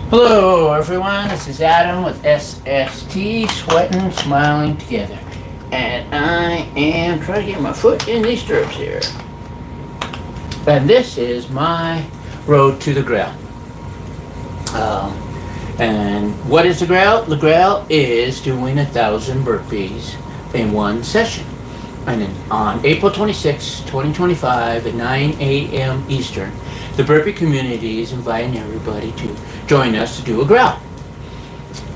Hello everyone, this is Adam with SST, Sweating, Smiling Together. And I am trying to get my foot in these stirrups here. And this is my road to the Grail. And what is the Grail? The Grail is doing 1,000 burpees in one session. And then on April 26, 2025 at 9 a.m. Eastern, the burpee community is inviting everybody to join us to do a Grail.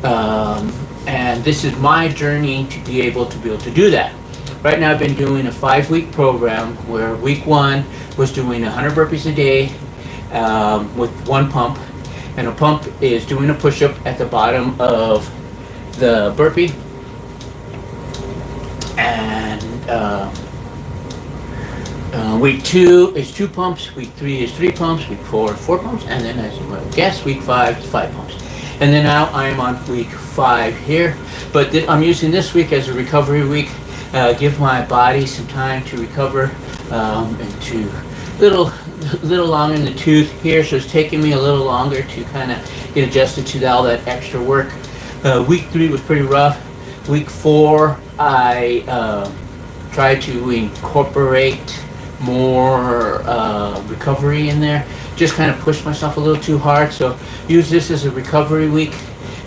And this is my journey to be able to do that. Right now I've been doing a 5-week program where week 1 was doing 100 burpees a day with one pump. And a pump is doing a push-up at the bottom of the burpee. And week 2 is 2 pumps, week 3 is 3 pumps, week 4 4 pumps, and then as you might guess, week 5 is 5 pumps. And then now I'm on week 5 here, but I'm using this week as a recovery week, give my body some time to recover, and to little long in the tooth here, so it's taking me a little longer to kind of get adjusted to all that extra work. Week 3 was pretty rough. Week 4 I tried to incorporate more recovery in there. Just kind of pushed myself a little too hard, so use this as a recovery week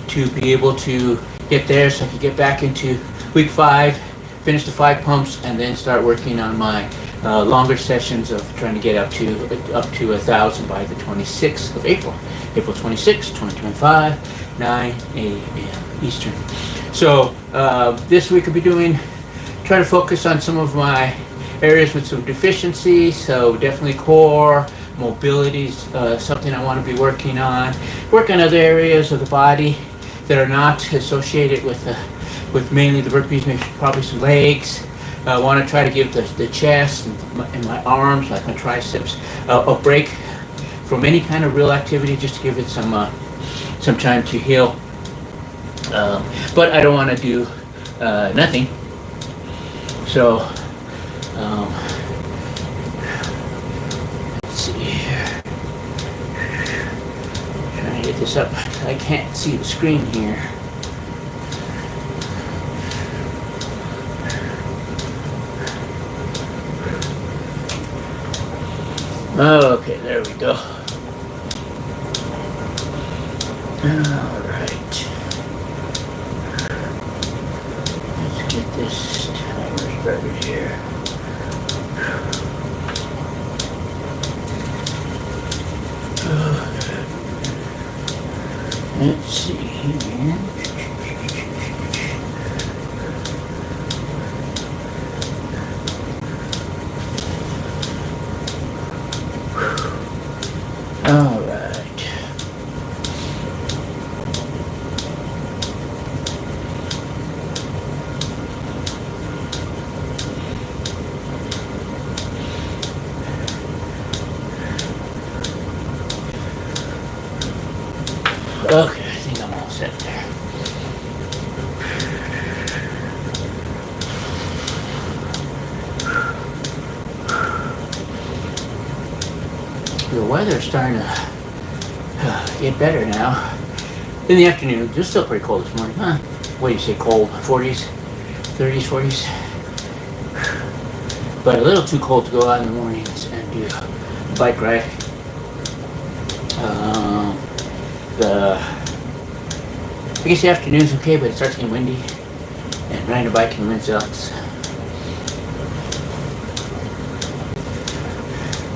to be able to get there so I can get back into week 5, finish the 5 pumps, and then start working on my longer sessions of trying to get up to 1,000 by the 26th of April. April 26th, 2025, 9 a.m. Eastern. So this week I'll be trying to focus on some of my areas with some deficiencies, so definitely core, mobility is something I want to be working on. Work on other areas of the body that are not associated with mainly the burpees, maybe probably some legs. I want to try to give the chest and my arms, like my triceps, a break from any kind of real activity, just to give it some time to heal. But I don't want to do nothing. So, let's see here. Trying to get this up. I can't see the screen here. Okay, there we go. All right. Let's get this timer started here. Let's see here. All right. Okay, I think I'm all set there. The weather's starting to get better now. In the afternoon, it's still pretty cold this morning, huh? What do you say, cold? 40s, 30s, 40s? But a little too cold to go out in the mornings and do a bike ride. I guess the afternoon's okay, but it starts getting windy, and riding a bike in the wind sucks.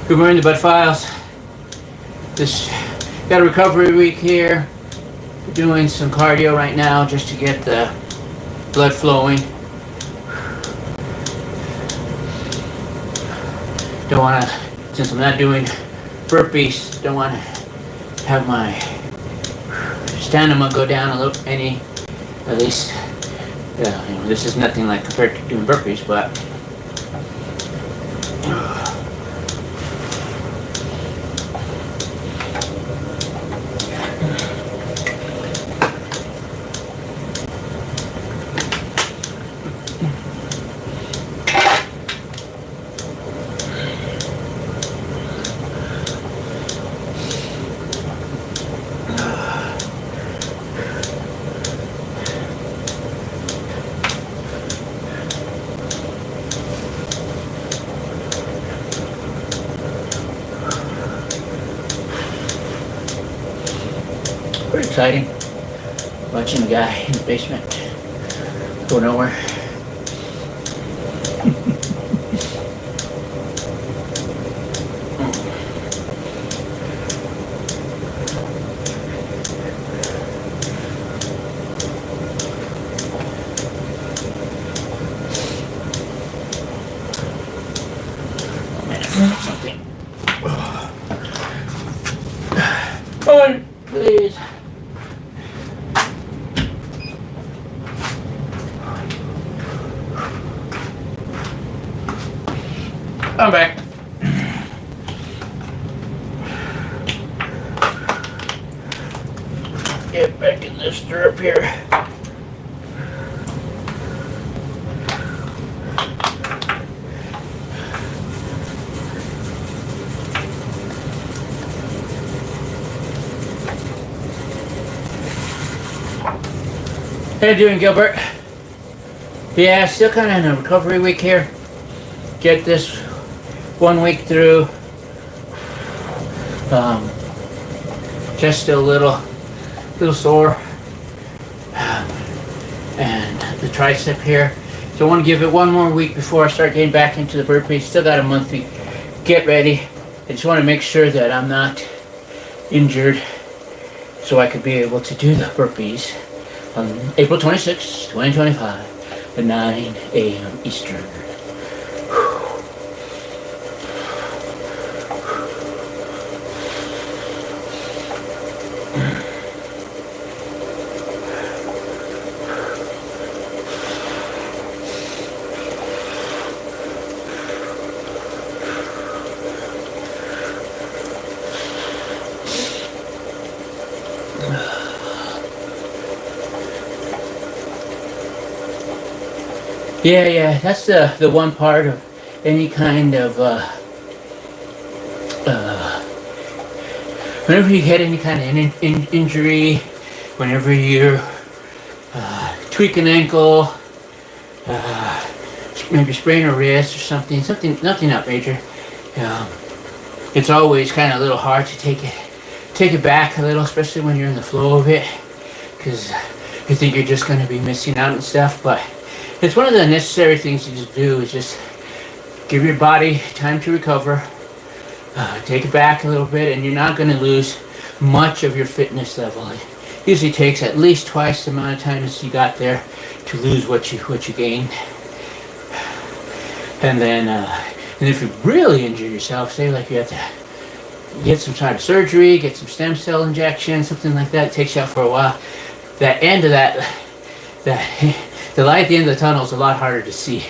Good morning, the Bud Files. Got a recovery week here. We're doing some cardio right now just to get the blood flowing. Don't want to, since I'm not doing burpees, don't want to have my stamina go down a little, at least, this is nothing like compared to doing burpees, but exciting watching a guy in the basement go nowhere. Something. Come on, please. I'm back. Get back in this stirrup here. How you doing, Gilbert? Yeah, still kind of in a recovery week here. Get this 1 week through. Just a little sore, and the tricep here. So I want to give it 1 more week before I start getting back into the burpees. Still got a month to get ready. I just want to make sure that I'm not injured, so I could be able to do the burpees on April 26, 2025 at 9 a.m. Eastern. Yeah, that's the one part of any kind of, whenever you get any kind of injury, whenever you tweak an ankle, maybe sprain a wrist or something, nothing not major, it's always kind of a little hard to take it back a little, especially when you're in the flow of it, because you think you're just going to be missing out and stuff, but it's one of the necessary things to just do is just give your body time to recover, take it back a little bit, and you're not going to lose much of your fitness level. It usually takes at least twice the amount of time as you got there to lose what you gained. And then, and if you really injure yourself, say like you have to get some sort of surgery, get some stem cell injection, something like that, it takes you out for a while. That end of that the light at the end of the tunnel is a lot harder to see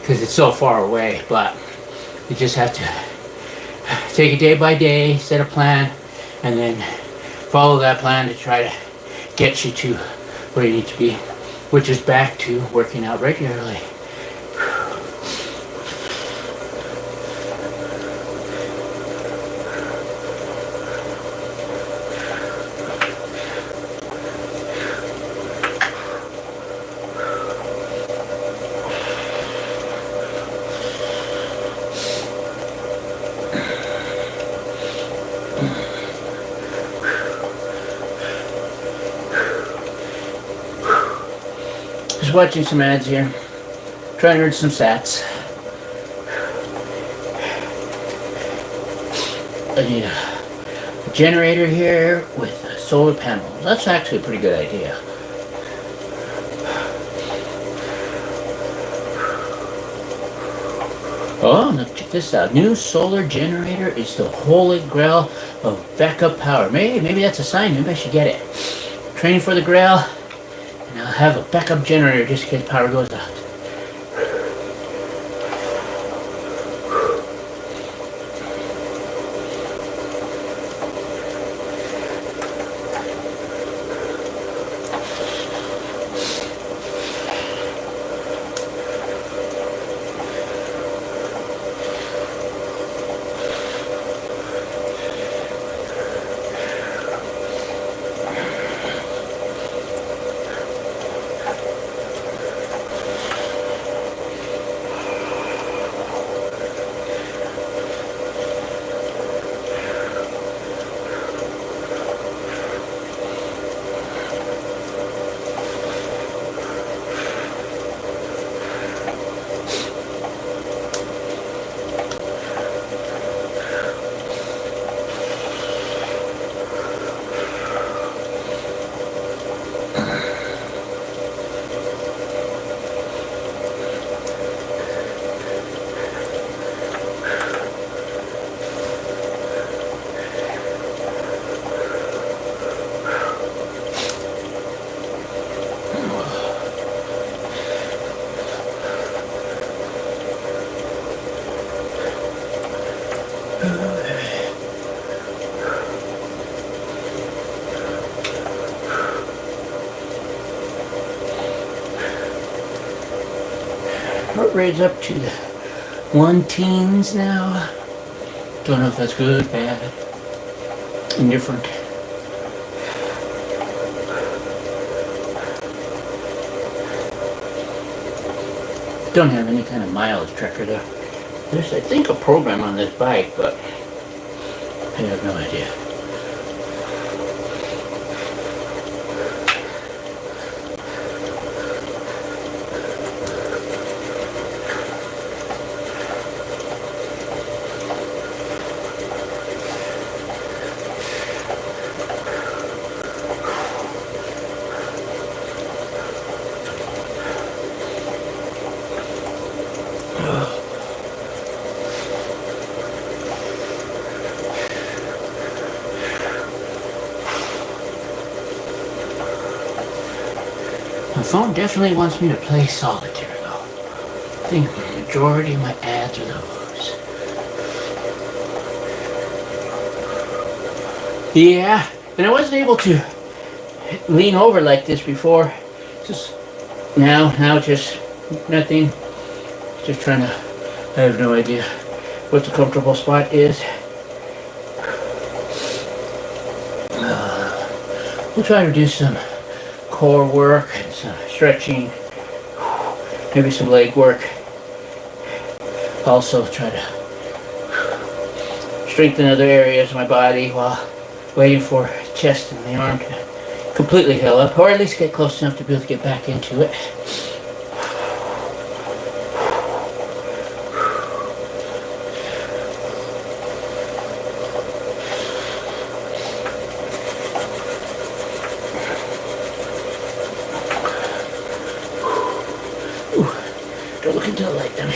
because it's so far away, but you just have to take it day by day, set a plan, and then follow that plan to try to get you to where you need to be, which is back to working out regularly. Watching some ads here, trying to earn some sats. I need a generator here with solar panels. That's actually a pretty good idea. Oh, look, check this out. New solar generator is the holy grail of backup power. Maybe that's a sign. Maybe I should get it. Training for the Grail. And I'll have a backup generator just in case power goes out. Heart rate's up to the 110s now. Don't know if that's good, bad, indifferent. Don't have any kind of mileage tracker though. There's, I think, a program on this bike, but I have no idea. My phone definitely wants me to play solitaire though. I think the majority of my ads are those. Yeah, and I wasn't able to lean over like this before. Just now just nothing. Just trying to, I have no idea what the comfortable spot is. We'll try to do some core work and some stretching, maybe some leg work. Also try to strengthen other areas of my body while waiting for chest and the arm to completely heal up, or at least get close enough to be able to get back into it. Don't look into the light, dummy.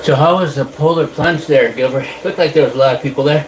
So how was the polar plunge there, Gilbert? Looked like there was a lot of people there.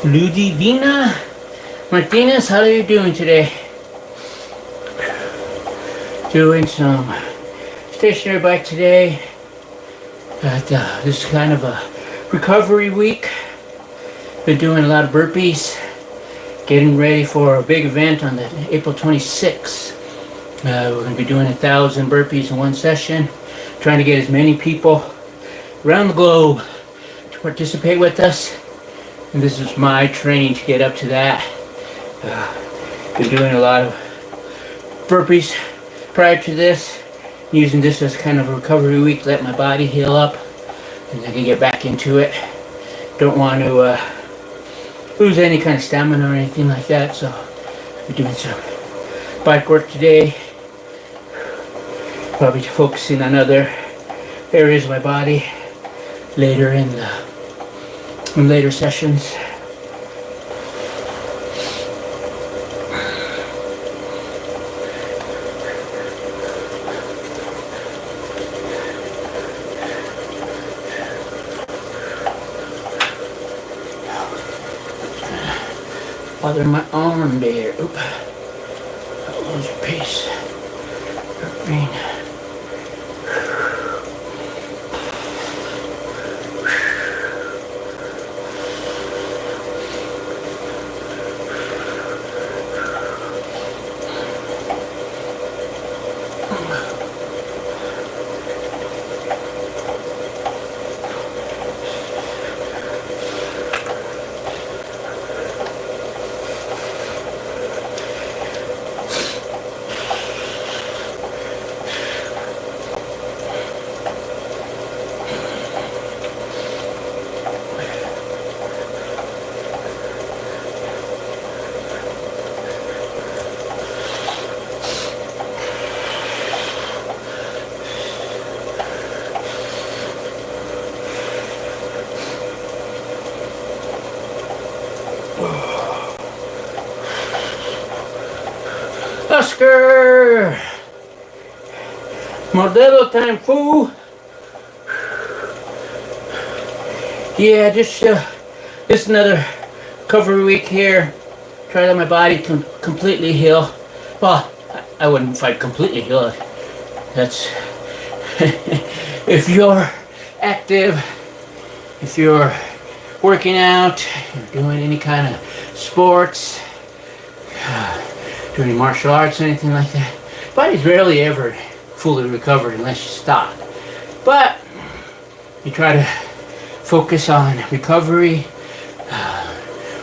Ludivina Martinez, how are you doing today? Doing some stationary bike today. But this is kind of a recovery week. Been doing a lot of burpees. Getting ready for a big event on the April 26th. We're going to be doing 1,000 burpees in one session. Trying to get as many people around the globe to participate with us. And this is my training to get up to that. Been doing a lot of burpees prior to this, using this as kind of a recovery week to let my body heal up and I can get back into it. Don't want to lose any kind of stamina or anything like that, so I'll be doing some bike work today. Probably focusing on other areas of my body later in later sessions. Bother my arm there. Oop. I'll lose a piece. Green. Oscar! Modelo time, fool! Yeah, just another recovery week here. Try to let my body completely heal. Well, I wouldn't fight completely heal. That's if you're active, if you're working out, you're doing any kind of sports, doing martial arts, anything like that, body's rarely ever fully recovered unless you stop. But you try to focus on recovery,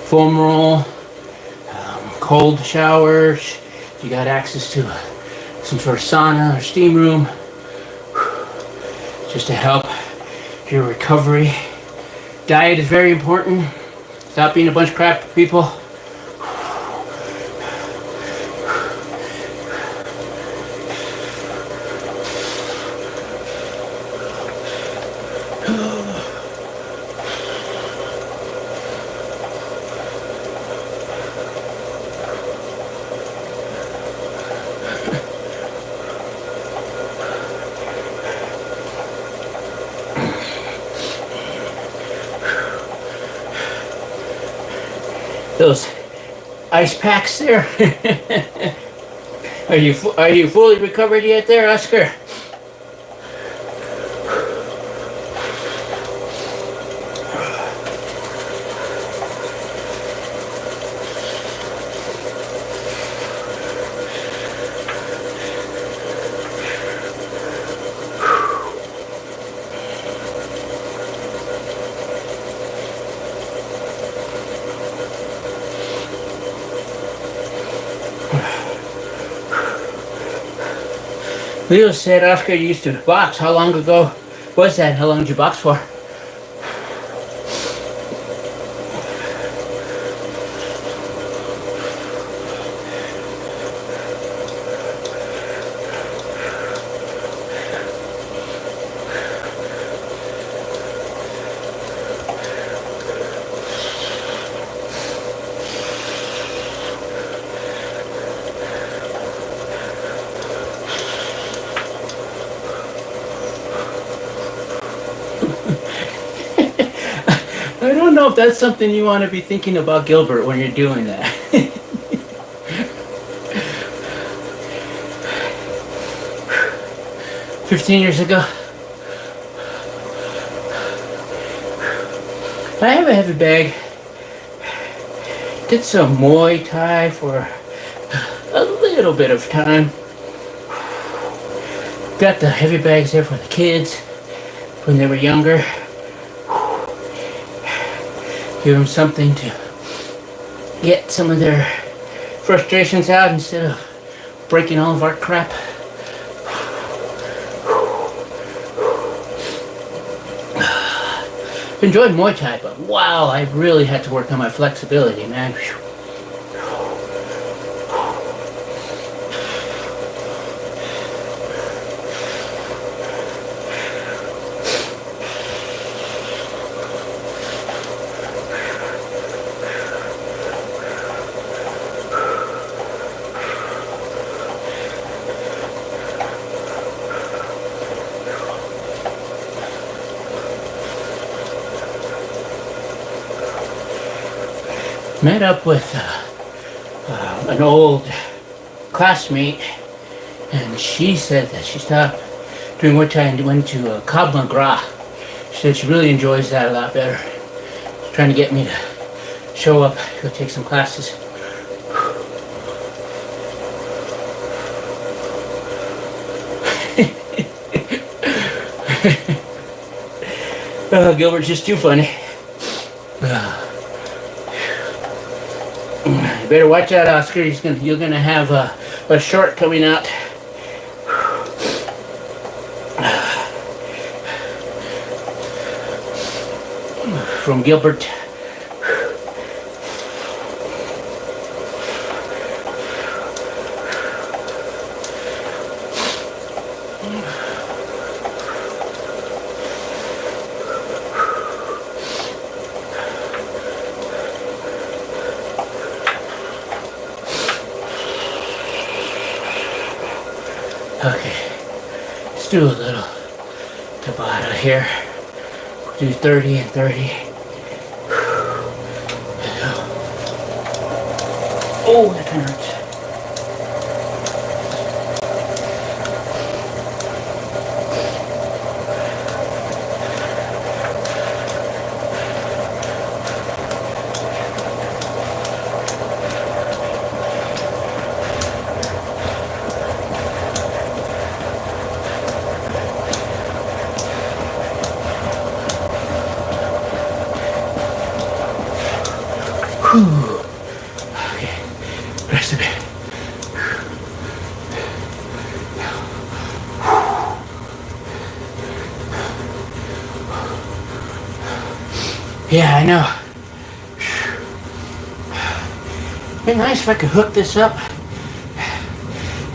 foam roll, cold showers. If you got access to some sort of sauna or steam room, just to help your recovery. Diet is very important. Stop being a bunch of crap people. Those ice packs there. Are you fully recovered yet there, Oscar? Leo said Oscar used to box. How long ago was that? How long did you box for? I don't know if that's something you want to be thinking about, Gilbert, when you're doing that. 15 years ago, I have a heavy bag. Did some Muay Thai for a little bit of time. Got the heavy bags there for the kids when they were younger. Give them something to get some of their frustrations out instead of breaking all of our crap. Enjoyed Muay Thai, but wow, I really had to work on my flexibility, man. Met up with an old classmate, and she said that she stopped doing Muay Thai and went to Krav Maga. She said she really enjoys that a lot better. She's trying to get me to show up, go take some classes. Gilbert's just too funny. You better watch out, Oscar. You're gonna have a short coming out. From Gilbert. Okay, let's do a little Tabata here. Do 30 and 30. Oh, that hurts. Okay, rest a bit. Yeah, I know. It'd be nice if I could hook this up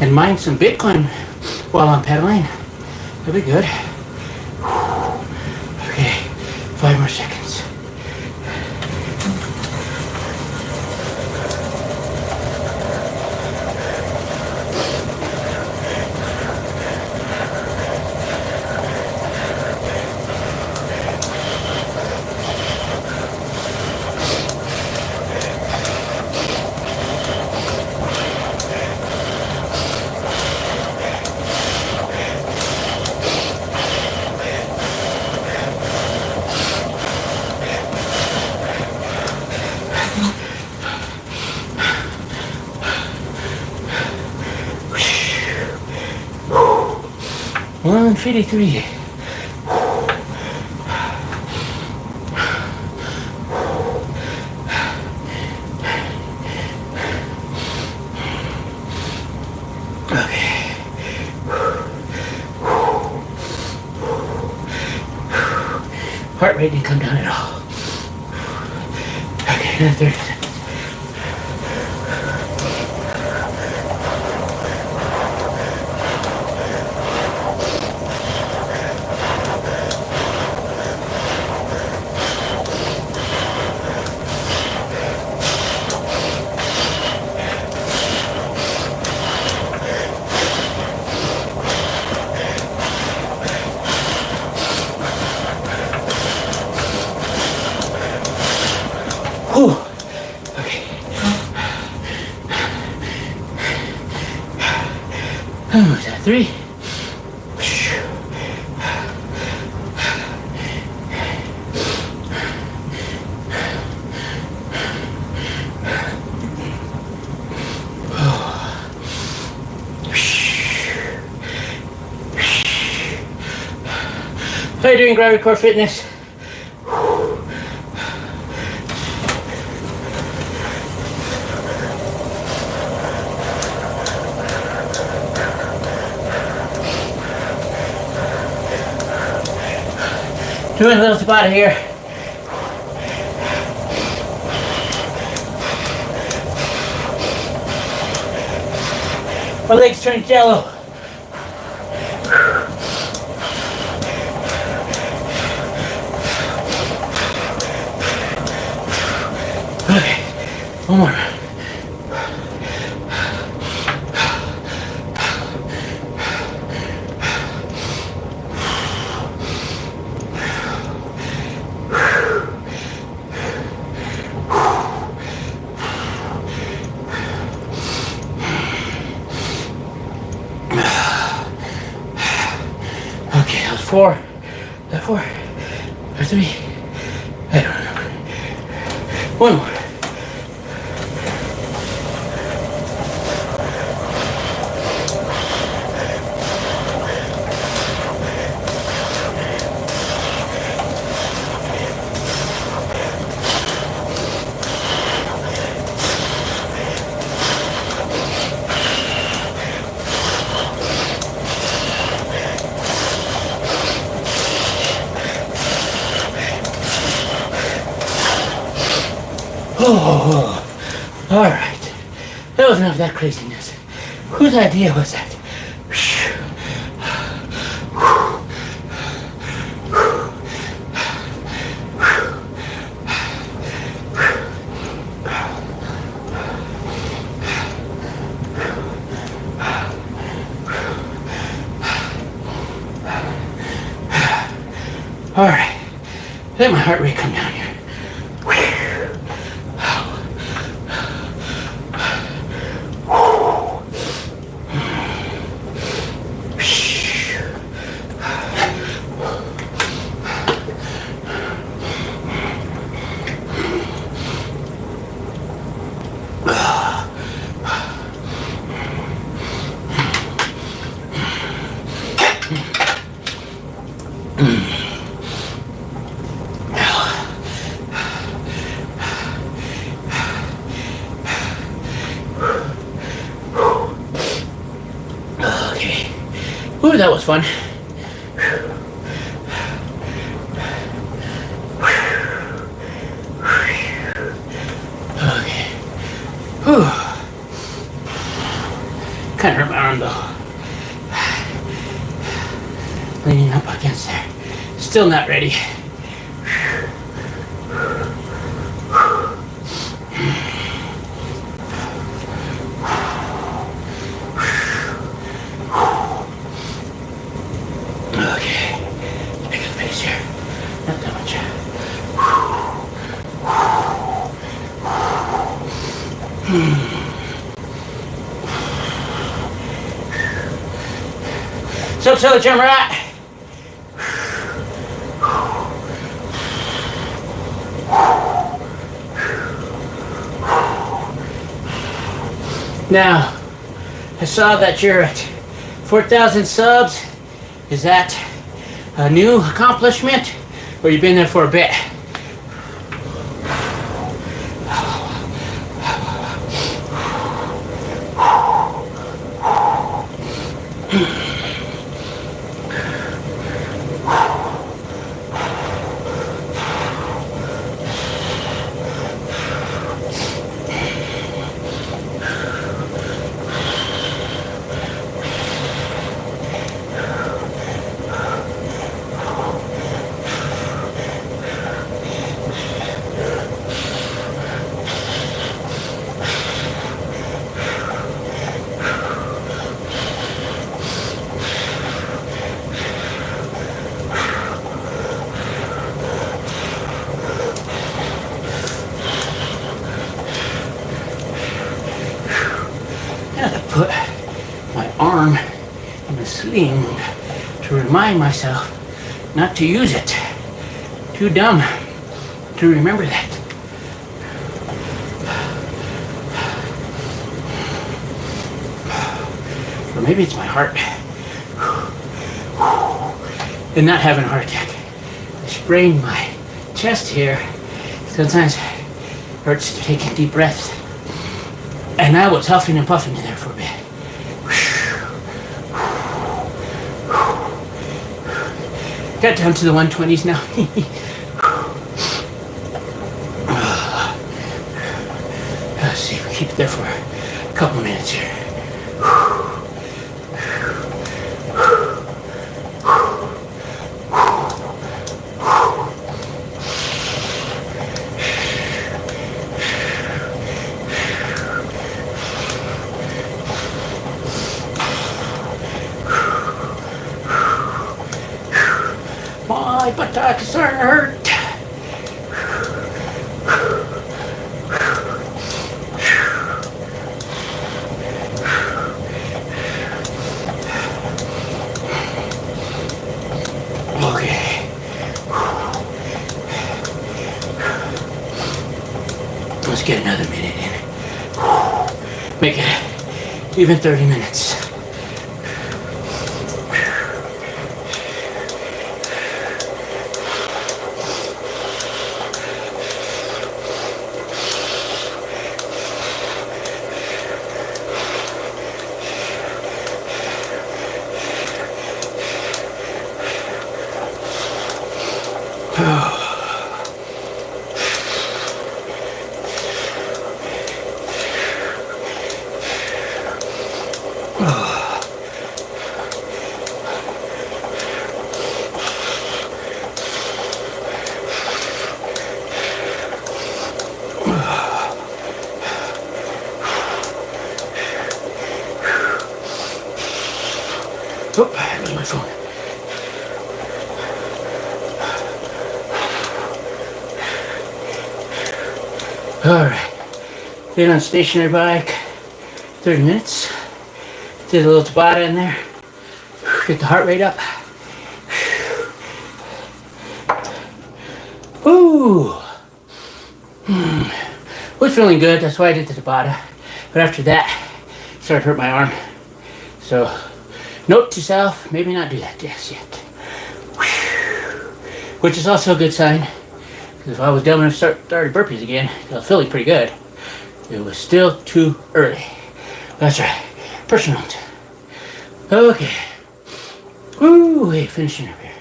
and mine some Bitcoin while I'm pedaling. That'd be good. Okay, 5 more seconds. One 53. Okay. Heart rate didn't come down at all. Okay, another 30 seconds. Whew. Okay. Oh, is that 3? How are you doing, Grail Core Fitness? Doing a little Tabata here. My legs turn jello. Okay, one more. Okay, that was 4. Is that 4? Or 3? I don't remember. One more. Oh, all right. That was enough of that craziness. Whose idea was that? All right. Let my heart rate come down here. Okay. Ooh, that was fun. Okay. Whew. Kind of hurt my arm though. Leaning up against there. Still not ready. Okay. Pick up the pace here. Not that much. So jump right. Now, I saw that you're at 4,000 subs. Is that a new accomplishment, or you've been there for a bit? I have to put my arm in the sling to remind myself not to use it. Too dumb to remember that. Or maybe it's my heart. And not having a heart attack. I sprained my chest here. Sometimes it hurts to take deep breaths. And I was huffing and puffing in there for a bit. Got down to the 120s now. Let's see, we keep it there for a couple minutes here. My buttocks are starting to hurt. Okay. Let's get another minute in. Make it even 30 minutes. Oh, I lose my phone. Alright. Been on stationary bike 30 minutes. Did a little Tabata in there. Get the heart rate up. Ooh. Was feeling good, that's why I did the Tabata. But after that, it started to hurt my arm. So, note to self, maybe not do that just yet. Which is also a good sign. Because if I was dumb enough to start burpees again, I was feeling pretty good. It was still too early. That's right. Personal note. Okay. Woo, hey, finishing up here.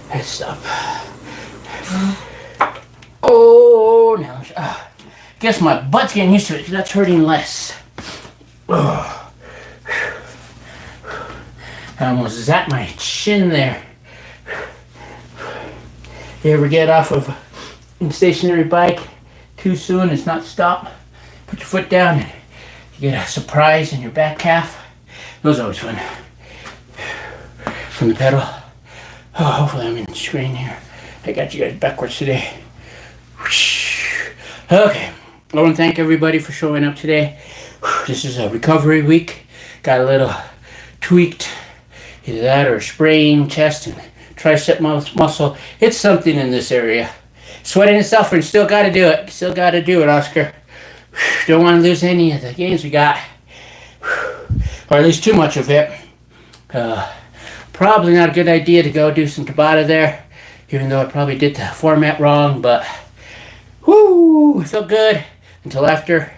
Let's stop. Oh, now, guess my butt's getting used to it because that's hurting less. I almost zapped my chin there. You ever get off of a stationary bike too soon? It's not stop. Put your foot down and you get a surprise in your back calf. Those are always fun. From the pedal. Oh, hopefully I'm in the screen here. I got you guys backwards today. Okay. I want to thank everybody for showing up today. This is a recovery week. Got a little tweaked, either that or a sprained chest and tricep muscle. It's something in this area. Sweating and suffering. Still got to do it. Still got to do it, Oscar. Don't want to lose any of the gains we got. Or at least too much of it. Probably not a good idea to go do some Tabata there. Even though I probably did the format wrong. But, whoo, it felt good until after.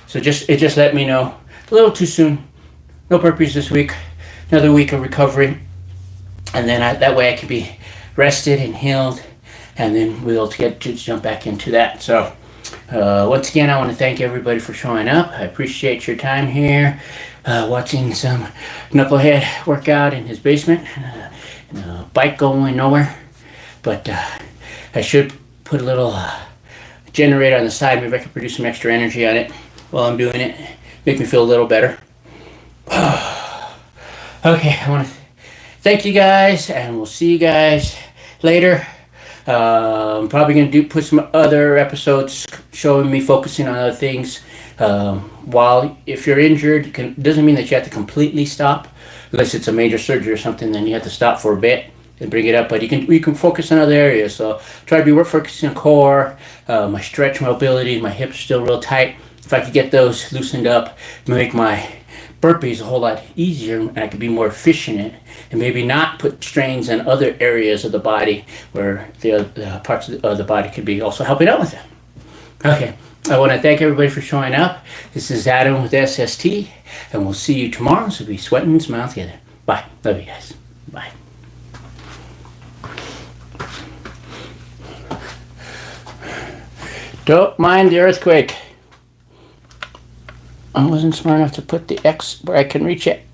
So it just let me know. A little too soon. No burpees this week. Another week of recovery. And then that way I can be rested and healed. And then we'll get to jump back into that. So, once again, I want to thank everybody for showing up. I appreciate your time here. Watching some knucklehead workout in his basement. Bike going nowhere. But I should put a little generator on the side. Maybe I can produce some extra energy on it while I'm doing it. Make me feel a little better. Okay, I want to thank you guys, and we'll see you guys later. I'm probably going to put some other episodes showing me focusing on other things. While if you're injured, it doesn't mean that you have to completely stop. Unless it's a major surgery or something, then you have to stop for a bit and bring it up. But you can focus on other areas. So try to be focusing on core, my stretch mobility, my hips still real tight. If I could get those loosened up, make my burpees a whole lot easier, and I could be more efficient and maybe not put strains on other areas of the body where the parts of the body could be also helping out with it. Okay, I want to thank everybody for showing up. This is Adam with SST, and we'll see you tomorrow. So be sweating and smiling together. Bye. Love you guys. Bye. Don't mind the earthquake. I wasn't smart enough to put the X where I can reach it.